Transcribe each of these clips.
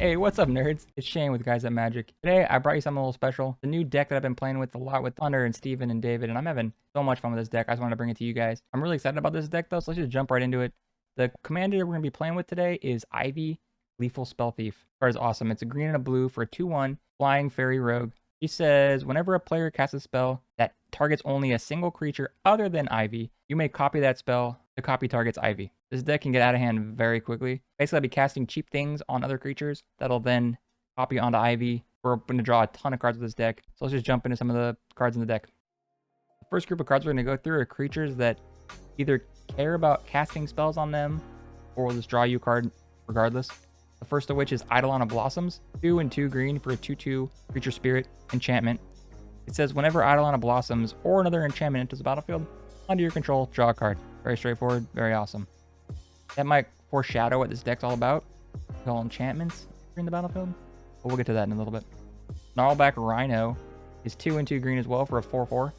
Hey, what's up, nerds? It's Shane with Guys at Magic. Today, I brought you something a little special. The new deck that I've been playing with a lot with Thunder and Steven and David, and I'm having so much fun with this deck. I just wanted to bring it to you guys. I'm really excited about this deck, though, so let's just jump right into it. The commander we're going to be playing with today is Ivy, Gleeful Spellthief. Card is awesome. It's a green and a blue for a 2/1 flying fairy rogue. He says, whenever a player casts a spell that targets only a single creature other than Ivy, you may copy that spell. The copy targets Ivy. This deck can get out of hand very quickly. Basically, I'll be casting cheap things on other creatures that'll then copy onto Ivy. We're going to draw a ton of cards with this deck. So let's just jump into some of the cards in the deck. The first group of cards we're going to go through are creatures that either care about casting spells on them or will just draw you a card regardless. The first of which is Eidolon of Blossoms, 2 and 2 green for a 2/2 creature spirit enchantment. It says whenever Eidolon of Blossoms or another enchantment enters the battlefield, under your control, draw a card. Very straightforward, very awesome. That might foreshadow what this deck's all about. Call enchantments in the battlefield. But we'll get to that in a little bit. Gnarlback Rhino is 2 and 2 green as well for a 4/4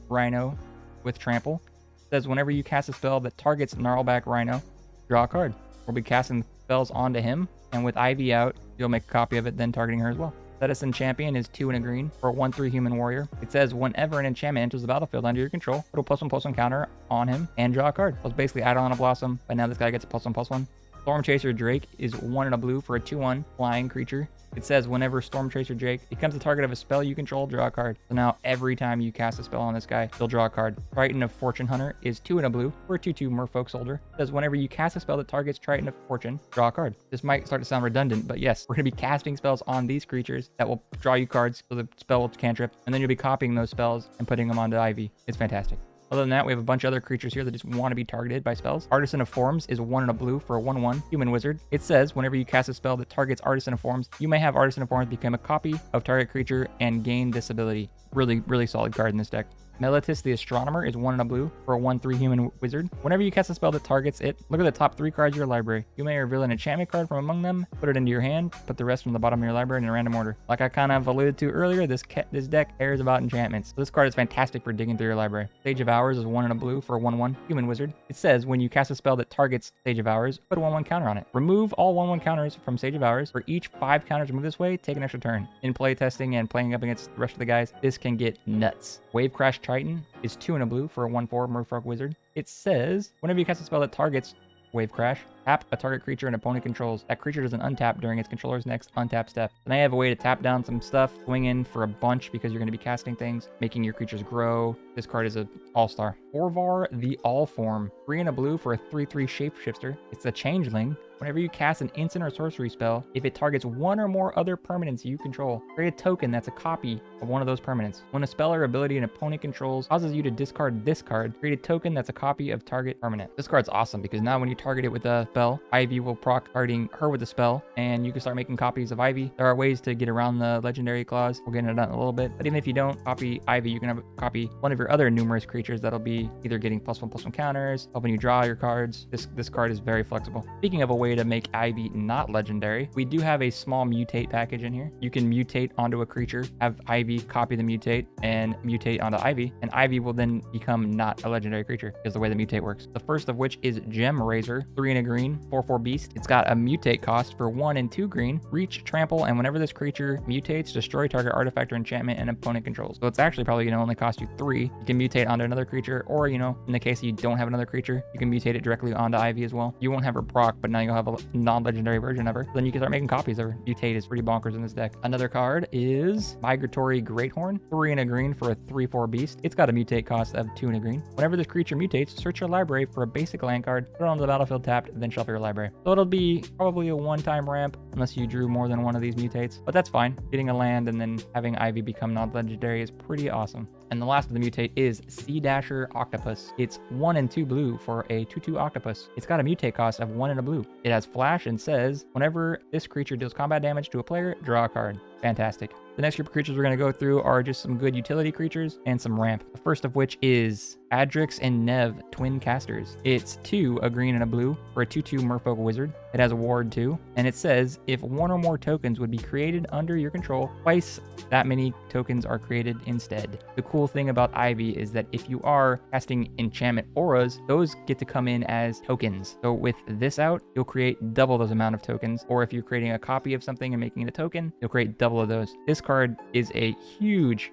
Rhino with trample. It says whenever you cast a spell that targets Gnarlback Rhino, draw a card. We'll be casting spells onto him, and with Ivy out, you'll make a copy of it, then targeting her as well. Citizen Champion is 2 and a green for a 1/3 human warrior. It says whenever an enchantment enters the battlefield under your control, put a +1/+1 counter on him and draw a card. So it's basically Eidolon of Blossom, but now this guy gets a +1/+1. Storm Chaser Drake is 1 and a blue for a 2/1 flying creature. It says whenever Storm Chaser Drake becomes the target of a spell you control, draw a card. So now every time you cast a spell on this guy, you'll draw a card. Triton of Fortune Hunter is 2 and a blue for a 2/2 Merfolk Soldier. It says whenever you cast a spell that targets Triton of Fortune, draw a card. This might start to sound redundant, but yes, we're going to be casting spells on these creatures that will draw you cards, so the spell will cantrip, and then you'll be copying those spells and putting them onto Ivy. It's fantastic. Other than that, we have a bunch of other creatures here that just want to be targeted by spells. Artisan of Forms is 1 and a blue for a 1/1 human wizard. It says whenever you cast a spell that targets Artisan of Forms, you may have Artisan of Forms become a copy of target creature and gain this ability. Really, really solid card in this deck. Meletis the Astronomer is 1 and a blue for a 1/3 human wizard. Whenever you cast a spell that targets it, look at the top 3 cards of your library. You may reveal an enchantment card from among them, put it into your hand, put the rest from the bottom of your library in a random order. Like I kind of alluded to earlier, this deck cares about enchantments. So this card is fantastic for digging through your library. Sage of Hours is 1 and a blue for a 1/1 human wizard. It says when you cast a spell that targets Sage of Hours, put a 1/1 counter on it. Remove all 1/1 counters from Sage of Hours. For each 5 counters removed this way, take an extra turn. In play testing and playing up against the rest of the guys, this can get nuts. Wave Crash Triton is 2 and a blue for a 1/4 Merfolk Wizard. It says whenever you cast a spell that targets Wave Crash, tap a target creature an opponent controls. That creature doesn't untap during its controller's next untap step. And I have a way to tap down some stuff, swing in for a bunch because you're going to be casting things, making your creatures grow. This card is an all-star. Orvar the Allform, 3 and a blue for a 3/3 Shapeshifter. It's a changeling. Whenever you cast an instant or sorcery spell, if it targets one or more other permanents you control, create a token that's a copy of one of those permanents. When a spell or ability an opponent controls causes you to discard this card, create a token that's a copy of target permanent. This card's awesome because now when you target it with a spell, Ivy will proc targeting her with a spell, and you can start making copies of Ivy. There are ways to get around the legendary clause. We'll get into that in a little bit. But even if you don't copy Ivy, you can have copy one of your other numerous creatures that'll be either getting +1/+1 counters, helping you draw your cards. This card is very flexible. Speaking of a way to make Ivy not legendary, we do have a small mutate package in here. You can mutate onto a creature, have Ivy copy the mutate, and mutate onto Ivy, and Ivy will then become not a legendary creature because the way the mutate works. The first of which is Gem Razor, 3 and a green, 4/4 beast. It's got a mutate cost for 1 and 2 green, reach, trample, and whenever this creature mutates, destroy target artifact or enchantment and opponent controls. So it's actually probably going to only cost you 3. You can mutate onto another creature, or in the case you don't have another creature, you can mutate it directly onto Ivy as well. You won't have her proc, but now you'll have a non-legendary version of her. Then you can start making copies of her. Mutate is pretty bonkers in this deck. Another card is Migratory Greathorn, 3 and a green for a 3/4 beast. It's got a mutate cost of 2 and a green. Whenever this creature mutates, search your library for a basic land card, put it onto the battlefield tapped, then shuffle your library. So it'll be probably a one-time ramp unless you drew more than one of these mutates, but that's fine. Getting a land and then having Ivy become non-legendary is pretty awesome. And the last of the mutate is Sea Dasher Octopus. It's 1 and 2 blue for a 2/2 octopus. It's got a mutate cost of 1 and a blue. It has flash and says whenever this creature deals combat damage to a player, draw a card. Fantastic. The next group of creatures we're going to go through are just some good utility creatures and some ramp. The first of which is Adrix and Nev, Twin Casters. It's 2, a green and a blue, for a 2/2 Merfolk Wizard. It has a ward 2, and it says if one or more tokens would be created under your control, twice that many tokens are created instead. The cool cool thing about Ivy is that if you are casting enchantment auras, those get to come in as tokens. So with this out, you'll create double those amount of tokens. Or if you're creating a copy of something and making it a token, you'll create double of those. This card is a huge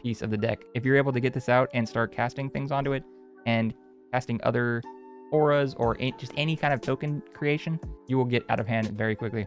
piece of the deck. If you're able to get this out and start casting things onto it and casting other auras or just any kind of token creation, you will get out of hand very quickly.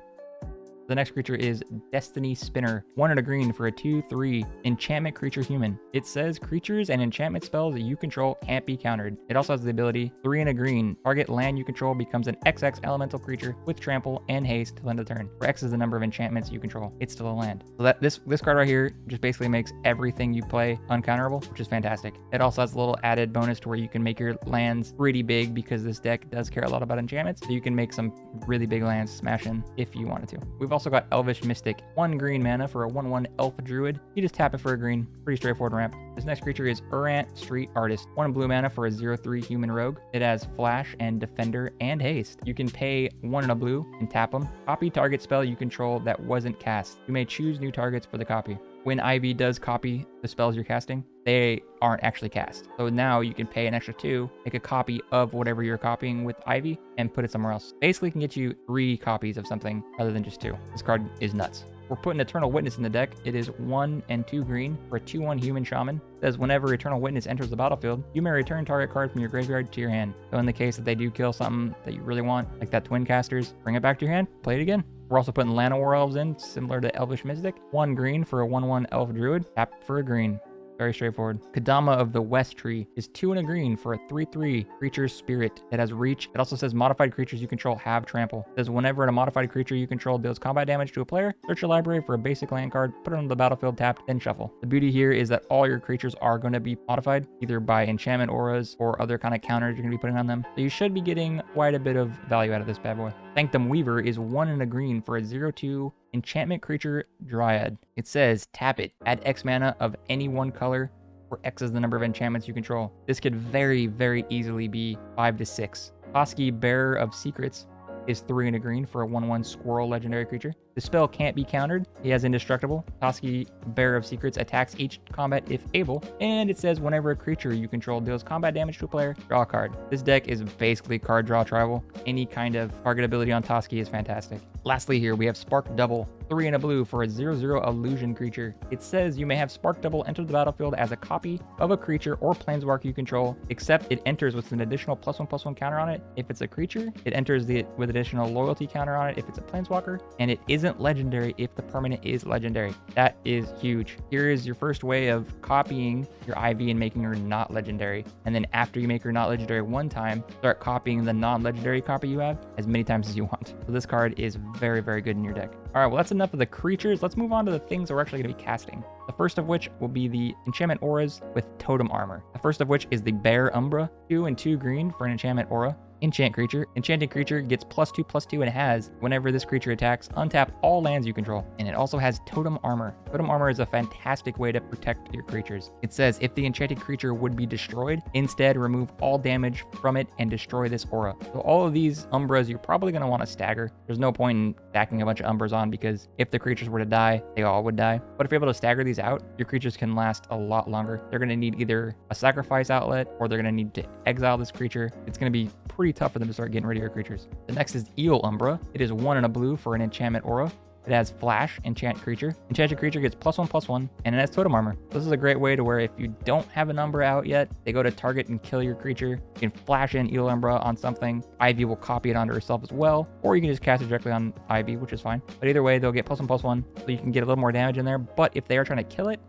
The next creature is Destiny Spinner. 1 and a green for a 2/3 enchantment creature human. It says creatures and enchantment spells that you control can't be countered. It also has the ability 3 and a green. Target land you control becomes an XX elemental creature with trample and haste till end of turn. Where X is the number of enchantments you control. It's still a land. So that this card right here just basically makes everything you play uncounterable, which is fantastic. It also has a little added bonus to where you can make your lands pretty big because this deck does care a lot about enchantments. So you can make some really big lands smash in if you wanted to. We've also got Elvish Mystic. 1 green mana for a 1/1 elf druid. You just tap it for a green. Pretty straightforward ramp. This next creature is Urant Street Artist. 1 blue mana for a 0/3 human rogue. It has flash and defender and haste. You can pay 1 and a blue and tap them. Copy target spell you control that wasn't cast. You may choose new targets for the copy. When Ivy does copy the spells you're casting, they aren't actually cast. So now you can pay an extra 2, make a copy of whatever you're copying with Ivy, and put it somewhere else. Basically can get you 3 copies of something rather than just 2. This card is nuts. We're putting Eternal Witness in the deck. It is 1 and 2 green for a 2/1 human shaman. It says whenever Eternal Witness enters the battlefield, you may return target card from your graveyard to your hand. So in the case that they do kill something that you really want, like that Twin Casters, bring it back to your hand, play it again. We're also putting Llanowar Elves in, similar to Elvish Mystic. 1 green for a 1/1 elf druid, tap for a green. Very straightforward. Kadama of the West Tree is 2 and a green for a 3/3 creature's spirit. It has reach. It also says modified creatures you control have trample. It says whenever a modified creature you control deals combat damage to a player, search your library for a basic land card, put it on the battlefield tapped, then shuffle. The beauty here is that all your creatures are going to be modified, either by enchantment auras or other kind of counters you're going to be putting on them. So you should be getting quite a bit of value out of this bad boy. Sanctum Weaver is 1 and a green for a 0/2 enchantment creature dryad. It says tap it, add X mana of any one color, where X is the number of enchantments you control. This could very easily be 5 to 6. Toski, Bearer of Secrets, is 3 and a green for a 1/1 squirrel legendary creature. The spell can't be countered. He has indestructible. Toski, Bearer of Secrets, attacks each combat if able. And it says whenever a creature you control deals combat damage to a player, draw a card. This deck is basically card draw tribal. Any kind of target ability on Toski is fantastic. Lastly here, we have Spark Double. 3 and a blue for a 0/0 illusion creature. It says you may have Spark Double enter the battlefield as a copy of a creature or planeswalker you control, except it enters with an additional +1/+1 counter on it. If it's a creature, it enters with additional loyalty counter on it if it's a planeswalker, and it isn't legendary if the permanent is legendary. That is huge. Here is your first way of copying your Ivy and making her not legendary. And then after you make her not legendary one time, start copying the non-legendary copy you have as many times as you want. So this card is very good in your deck. All right, well, that's enough of the creatures. Let's move on to the things that we're actually going to be casting. The first of which will be the enchantment auras with totem armor. The first of which is the Bear Umbra. 2 and 2 green for an enchantment aura. Enchant creature. Enchanted creature gets +2/+2 and has, whenever this creature attacks, untap all lands you control. And it also has totem armor. Totem armor is a fantastic way to protect your creatures. It says if the enchanted creature would be destroyed, instead remove all damage from it and destroy this aura. So all of these Umbras you're probably going to want to stagger. There's no point in stacking a bunch of Umbras on because if the creatures were to die, they all would die. But if you're able to stagger these out, your creatures can last a lot longer. They're going to need either a sacrifice outlet or they're going to need to exile this creature. It's going to be pretty tough for them to start getting rid of your creatures. The next is Eel Umbra. It is 1 and a blue for an enchantment aura. It has flash, enchant creature. Enchanted creature gets +1/+1, and it has totem armor. This is a great way to where if you don't have an Umbra out yet, they go to target and kill your creature. You can flash in Eel Umbra on something. Ivy will copy it onto herself as well, or you can just cast it directly on Ivy, which is fine. But either way, they'll get +1/+1, so you can get a little more damage in there. But if they are trying to kill it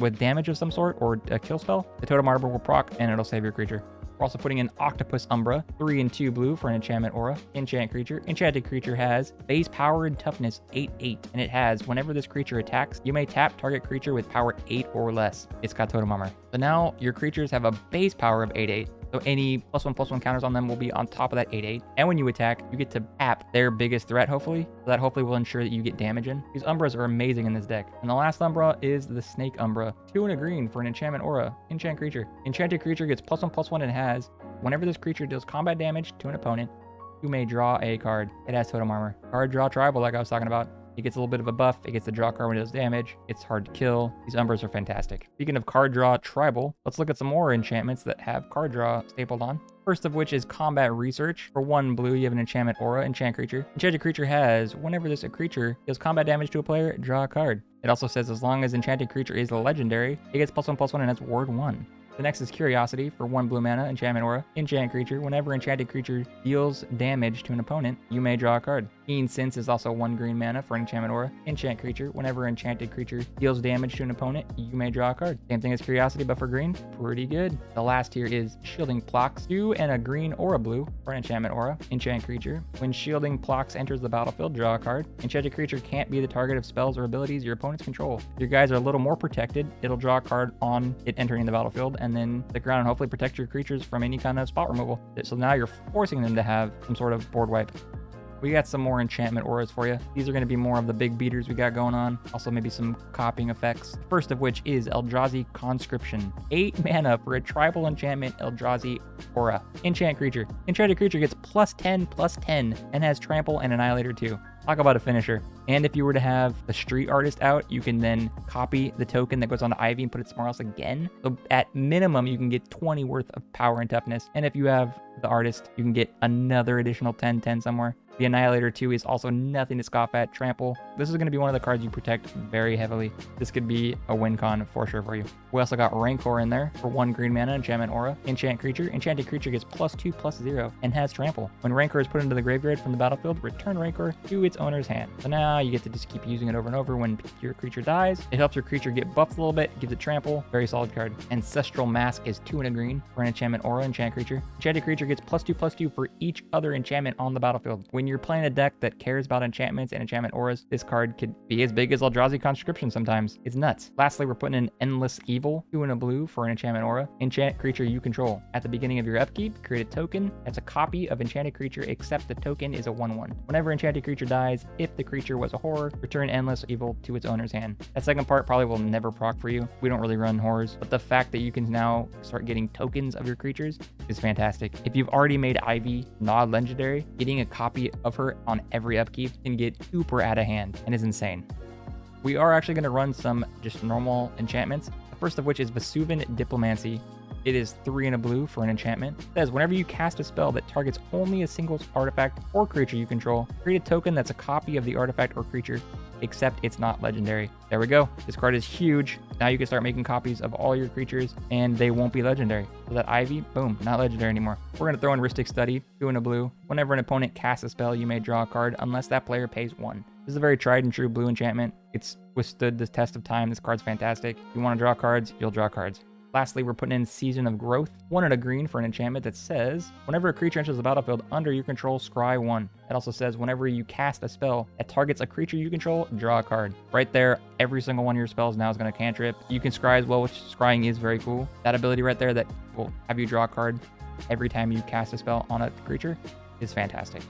with damage of some sort or a kill spell, the totem armor will proc and it'll save your creature. We're also putting in Octopus Umbra, 3 and 2 blue for an enchantment aura. Enchant creature. Enchanted creature has base power and toughness 8/8, and it has whenever this creature attacks, you may tap target creature with power 8 or less. It's got totem armor. So now your creatures have a base power of 8/8. So any +1/+1 counters on them will be on top of that 8/8. And when you attack, you get to tap their biggest threat, hopefully. So that hopefully will ensure that you get damage in. These Umbras are amazing in this deck. And the last Umbra is the Snake Umbra. 2 and a green for an enchantment aura. Enchant creature. Enchanted creature gets +1/+1 and has, whenever this creature deals combat damage to an opponent, you may draw a card. It has totem armor. Card draw tribal like I was talking about. It gets a little bit of a buff. It gets the draw card when it does damage. It's hard to kill. These Umbras are fantastic. Speaking of card draw tribal, let's look at some more enchantments that have card draw stapled on. First of which is Combat Research. For 1 blue, you have an enchantment aura, enchant creature. Enchanted creature has, whenever this creature deals combat damage to a player, draw a card. It also says as long as enchanted creature is legendary, it gets +1/+1 and has ward 1. The next is Curiosity. For 1 blue mana, enchantment aura, enchant creature. Whenever enchanted creature deals damage to an opponent, you may draw a card. Keen Sense is also 1 green mana for an enchantment aura, enchant creature. Whenever enchanted creature deals damage to an opponent, you may draw a card. Same thing as Curiosity, but for green. Pretty good. The last here is Shielding Plox. 2 and a green or a blue for an enchantment aura, enchant creature. When Shielding Plox enters the battlefield, draw a card. Enchanted creature can't be the target of spells or abilities your opponents control. If your guys are a little more protected, it'll draw a card on it entering the battlefield, and then stick around and hopefully protect your creatures from any kind of spot removal. So now you're forcing them to have some sort of board wipe. We got some more enchantment auras for you. These are going to be more of the big beaters we got going on. Also maybe some copying effects. First of which is Eldrazi Conscription. 8 mana for a tribal enchantment Eldrazi aura. Enchant creature. Enchanted creature gets +10/+10 and has trample and annihilator too. Talk about a finisher. And if you were to have the street artist out, you can then copy the token that goes onto Ivy and put it somewhere else again. So at minimum, you can get 20 worth of power and toughness. And if you have the artist, you can get another additional 10/10 somewhere. The Annihilator 2 is also nothing to scoff at. Trample. This is going to be one of the cards you protect very heavily. This could be a win con for sure for you. We also got Rancor in there for 1 green mana, enchantment aura, enchant creature. Enchanted creature gets +2/+0 and has trample. When Rancor is put into the graveyard from the battlefield, return Rancor to its owner's hand. So now you get to just keep using it over and over when your creature dies. It helps your creature get buffed a little bit, gives it trample. Very solid card. Ancestral Mask is 2 and a green for an enchantment aura, enchant creature. Enchanted creature gets +2/+2 for each other enchantment on the battlefield. When you're playing a deck that cares about enchantments and enchantment auras, this card could be as big as Eldrazi Conscription sometimes. It's nuts. Lastly, we're putting in Endless Evil, 2 and a blue for an enchantment aura. Enchant creature you control. At the beginning of your upkeep, create a token that's a copy of enchanted creature except the token is a 1/1. Whenever enchanted creature dies, if the creature was a horror, return Endless Evil to its owner's hand. That second part probably will never proc for you. We don't really run horrors, but the fact that you can now start getting tokens of your creatures is fantastic. If you've already made Ivy not legendary, getting a copy of her on every upkeep can get super out of hand and is insane. We are actually going to run some just normal enchantments. The first of which is Vesuvan Diplomancy. It is 3 and a blue for an enchantment. It says whenever you cast a spell that targets only a single artifact or creature you control, create a token that's a copy of the artifact or creature, except it's not legendary. There we go. This card is huge. Now you can start making copies of all your creatures and they won't be legendary. So that Ivy, boom, not legendary anymore. We're going to throw in Rhystic Study, 2 and a blue. Whenever an opponent casts a spell, you may draw a card unless that player pays 1. This is a very tried and true blue enchantment. It's withstood the test of time. This card's fantastic. If you want to draw cards, you'll draw cards. Lastly, we're putting in Season of Growth, 1 and a green for an enchantment that says, whenever a creature enters the battlefield under your control, scry 1. It also says, whenever you cast a spell that targets a creature you control, draw a card. Right there, every single one of your spells now is going to cantrip. You can scry as well, which scrying is very cool. That ability right there that will have you draw a card every time you cast a spell on a creature is fantastic.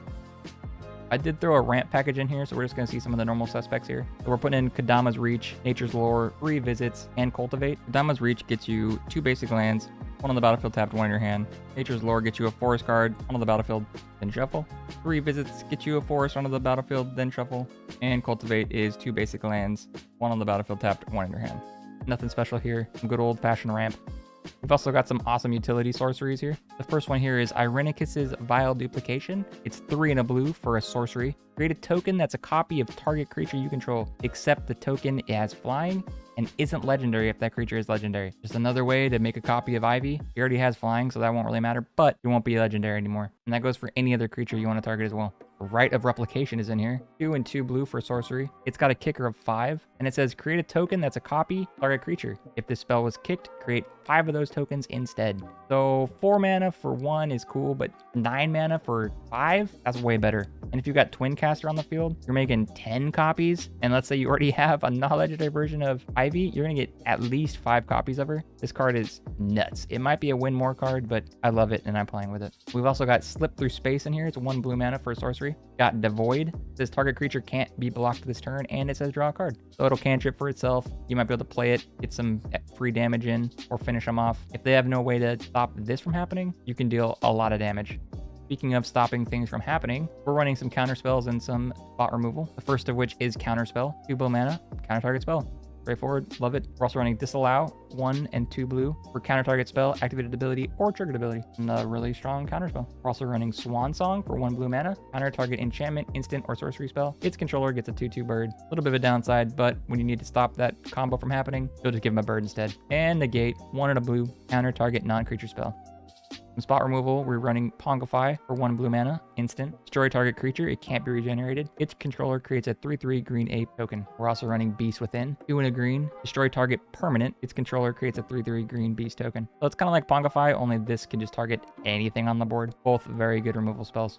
I did throw a ramp package in here, so we're just going to see some of the normal suspects here. So we're putting in Kadama's Reach, Nature's Lore, 3 visits, and Cultivate. Kadama's Reach gets you 2 basic lands, 1 on the battlefield tapped, 1 in your hand. Nature's Lore gets you a forest card, 1 on the battlefield, then shuffle. 3 visits get you a forest, 1 on the battlefield, then shuffle. And Cultivate is 2 basic lands, 1 on the battlefield tapped, 1 in your hand. Nothing special here, some good old-fashioned ramp. We've also got some awesome utility sorceries here. The first one here is Irenicus's Vile Duplication. It's 3 and a blue for a sorcery. Create a token that's a copy of target creature you control, except the token has flying and isn't legendary if that creature is legendary. Just another way to make a copy of Ivy. He already has flying, so that won't really matter, but it won't be legendary anymore. And that goes for any other creature you want to target as well. Rite of Replication is in here. 2 and 2 blue for sorcery. It's got a kicker of 5, and it says create a token that's a copy target creature. If this spell was kicked, create 5 of those tokens instead. So 4 mana for 1 is cool, but 9 mana for 5? That's way better. And if you got Twin Caster on the field, you're making 10 copies, and let's say you already have a non-legendary version of Ivy, you're gonna get at least 5 copies of her. This card is nuts. It might be a win more card, but I love it and I'm playing with it. We've also got Slip Through Space in here. It's 1 blue mana for a sorcery. Got Devoid. It says target creature can't be blocked this turn, and it says draw a card. So it'll cantrip for itself. You might be able to play it, get some free damage in, or finish them off. If they have no way to stop this from happening, you can deal a lot of damage. Speaking of stopping things from happening, we're running some counter spells and some spot removal. The first of which is counter spell, 2 blue mana, counter target spell. Straightforward, love it. We're also running Disallow, 1 and 2 blue for counter target spell, activated ability, or triggered ability. And a really strong counter spell. We're also running Swan Song for 1 blue mana, counter target enchantment, instant, or sorcery spell. Its controller gets a 2/2 bird. A little bit of a downside, but when you need to stop that combo from happening, you'll just give him a bird instead. And negate, 1 and a blue, counter target non-creature spell. From spot removal, we're running Pongify for 1 blue mana, instant. Destroy target creature, it can't be regenerated. Its controller creates a 3/3 green ape token. We're also running Beast Within, 2 and a green. Destroy target permanent, its controller creates a 3/3 green beast token. So it's kind of like Pongify, only this can just target anything on the board. Both very good removal spells.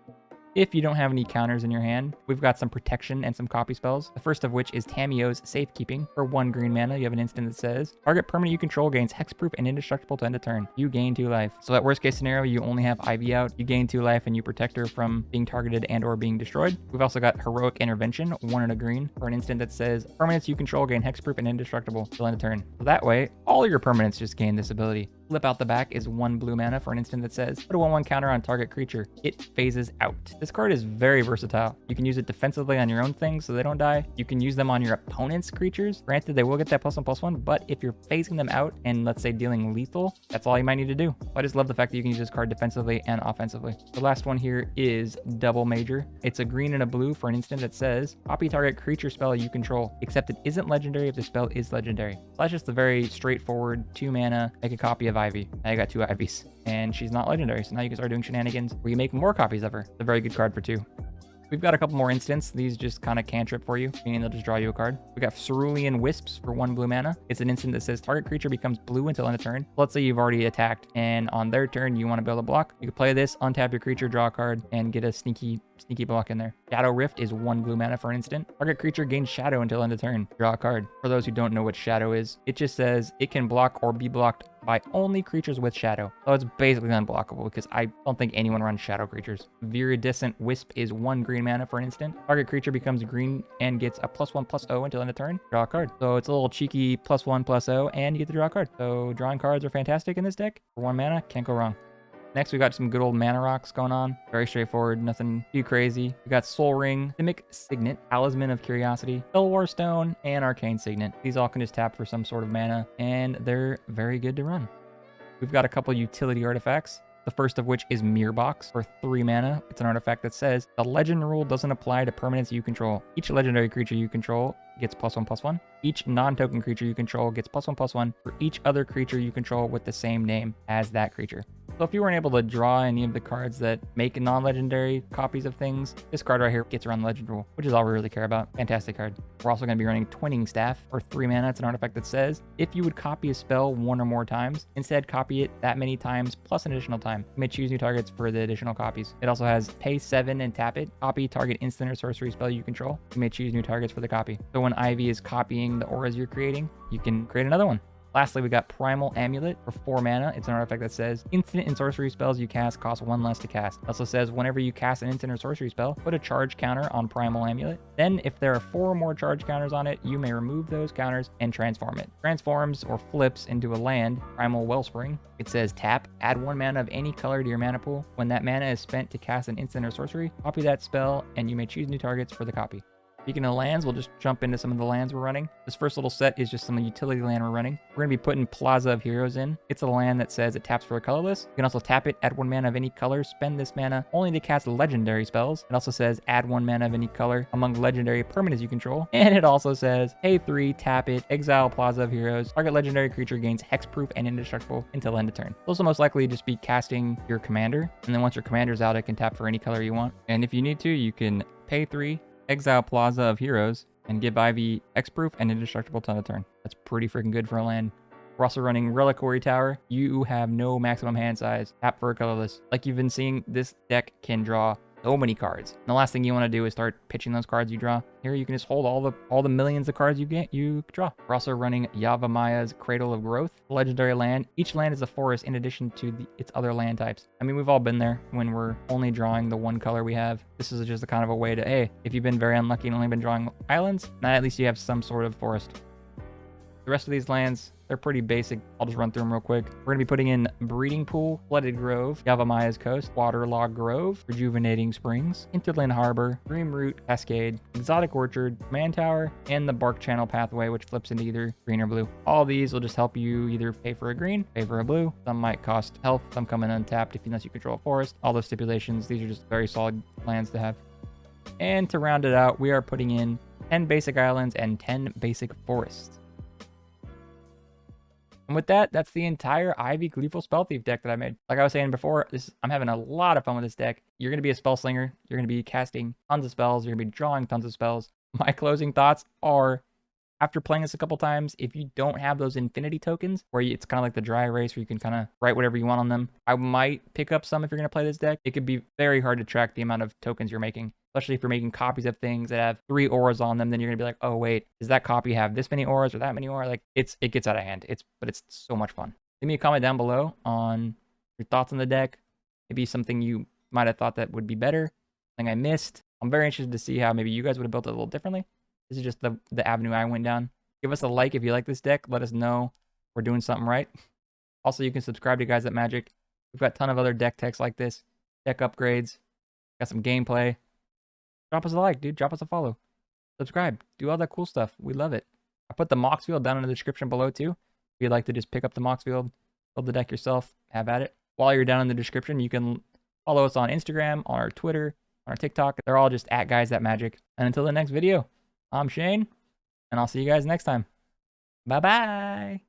If you don't have any counters in your hand, we've got some protection and some copy spells. The first of which is Tamiyo's Safekeeping. For 1 green mana, you have an instant that says, target permanent you control gains hexproof and indestructible to end a turn. You gain 2 life. So at worst case scenario, you only have Ivy out. You gain 2 life and you protect her from being targeted and or being destroyed. We've also got Heroic Intervention, 1 and a green, for an instant that says, permanents you control gain hexproof and indestructible to end a turn. So that way, all your permanents just gain this ability. Flip out the back is 1 blue mana for an instant that says, put a 1/1 counter on target creature. It phases out. This card is very versatile. You can use it defensively on your own things so they don't die. You can use them on your opponent's creatures. Granted, they will get that +1/+1, but if you're phasing them out and let's say dealing lethal, that's all you might need to do. I just love the fact that you can use this card defensively and offensively. The last one here is Double Major. It's a green and a blue for an instant that says, copy target creature spell you control, except it isn't legendary if the spell is legendary. So that's just a very straightforward 2 mana, make a copy of Ivy. Now you got 2 Ivies, and she's not legendary, so now you can start doing shenanigans where you make more copies of her. It's a very good card for 2. We've got a couple more instants. These just kind of cantrip for you, meaning they'll just draw you a card. We got Cerulean Wisps for 1 blue mana. It's an instant that says target creature becomes blue until end of turn. Let's say you've already attacked, and on their turn, you want to build a block. You can play this, untap your creature, draw a card, and get a sneaky block in there. Shadow Rift is 1 blue mana for an instant. Target creature gains shadow until end of turn. Draw a card. For those who don't know what shadow is, it just says it can block or be blocked by only creatures with shadow. So it's basically unblockable because I don't think anyone runs shadow creatures. Viridescent Wisp is 1 green mana for an instant. Target creature becomes green and gets a +1/+0 until end of turn. Draw a card. So it's a little cheeky +1/+0 and you get to draw a card. So drawing cards are fantastic in this deck. For 1 mana, can't go wrong. Next, we got some good old mana rocks going on. Very straightforward, nothing too crazy. We got Soul Ring, Simic Signet, Talisman of Curiosity, Spellwar Stone, and Arcane Signet. These all can just tap for some sort of mana, and they're very good to run. We've got a couple utility artifacts. The first of which is Mirror Box for 3 mana. It's an artifact that says, the legend rule doesn't apply to permanents you control. Each legendary creature you control gets +1/+1. Each non-token creature you control gets +1/+1 for each other creature you control with the same name as that creature. So if you weren't able to draw any of the cards that make non-legendary copies of things, this card right here gets around the legend rule, which is all we really care about. Fantastic card. We're also going to be running Twinning Staff for 3 mana. It's an artifact that says, if you would copy a spell 1 or more times, instead copy it that many times plus an additional time. You may choose new targets for the additional copies. It also has pay 7 and tap it. Copy target instant or sorcery spell you control. You may choose new targets for the copy. So when Ivy is copying the auras you're creating, you can create another one. Lastly, we got Primal Amulet for 4 mana. It's an artifact that says, instant and sorcery spells you cast cost 1 less to cast. It also says, whenever you cast an instant or sorcery spell, put a charge counter on Primal Amulet. Then, if there are 4 or more charge counters on it, you may remove those counters and transform it. Transforms or flips into a land, Primal Wellspring. It says, tap, add 1 mana of any color to your mana pool. When that mana is spent to cast an instant or sorcery, copy that spell, and you may choose new targets for the copy. Speaking of lands, we'll just jump into some of the lands we're running. This first little set is just some utility land we're running. We're going to be putting Plaza of Heroes in. It's a land that says it taps for a colorless. You can also tap it, add 1 mana of any color, spend this mana only to cast legendary spells. It also says add 1 mana of any color among legendary permanents you control. And it also says pay 3, tap it, exile Plaza of Heroes. Target legendary creature gains hexproof and indestructible until end of turn. It'll also most likely just be casting your commander. And then once your commander's out, it can tap for any color you want. And if you need to, you can pay 3, exile Plaza of Heroes, and give Ivy hexproof and indestructible till end of turn. That's pretty freaking good for a land. We're also running Reliquary Tower. You have no maximum hand size. Tap for a colorless. Like you've been seeing, this deck can draw so many cards. And the last thing you want to do is start pitching those cards you draw. Here you can just hold all the millions of cards you draw. We're also running Yavamaya's Cradle of Growth, legendary land. Each land is a forest in addition to its other land types. I mean, we've all been there when we're only drawing the one color we have. This is just a kind of a way to, hey, if you've been very unlucky and only been drawing islands, now at least you have some sort of forest. The rest of these lands, they're pretty basic. I'll just run through them real quick. We're going to be putting in Breeding Pool, Flooded Grove, Yavamaya's Coast, Waterlogged Grove, Rejuvenating Springs, Hinterland Harbor, Dream Root, Cascade, Exotic Orchard, Man Tower, and the Bark Channel Pathway, which flips into either green or blue. All these will just help you either pay for a green, pay for a blue. Some might cost health, some come in untapped unless you control a forest. All those stipulations, these are just very solid lands to have. And to round it out, we are putting in 10 basic islands and 10 basic forests. And with that, that's the entire Ivy Gleeful Spellthief deck that I made. Like I was saying before, I'm having a lot of fun with this deck. You're going to be a spell slinger. You're going to be casting tons of spells. You're going to be drawing tons of spells. My closing thoughts are, after playing this a couple times, if you don't have those infinity tokens, where it's kind of like the dry erase where you can kind of write whatever you want on them, I might pick up some if you're going to play this deck. It could be very hard to track the amount of tokens you're making, especially if you're making copies of things that have 3 auras on them. Then you're going to be like, oh, wait, does that copy have this many auras or that many auras? Like, it gets out of hand. But it's so much fun. Leave me a comment down below on your thoughts on the deck. Maybe something you might have thought that would be better, something I missed. I'm very interested to see how maybe you guys would have built it a little differently. This is just the avenue I went down. Give us a like if you like this deck. Let us know we're doing something right. Also, you can subscribe to Guys at Magic. We've got a ton of other deck techs like this, deck upgrades, got some gameplay. Drop us a like, dude. Drop us a follow. Subscribe. Do all that cool stuff. We love it. I put the Mox Field down in the description below too. If you'd like to just pick up the Mox Field, build the deck yourself, have at it. While you're down in the description, you can follow us on Instagram, on our Twitter, on our TikTok. They're all just at Guys at Magic. And until the next video, I'm Shane. And I'll see you guys next time. Bye-bye.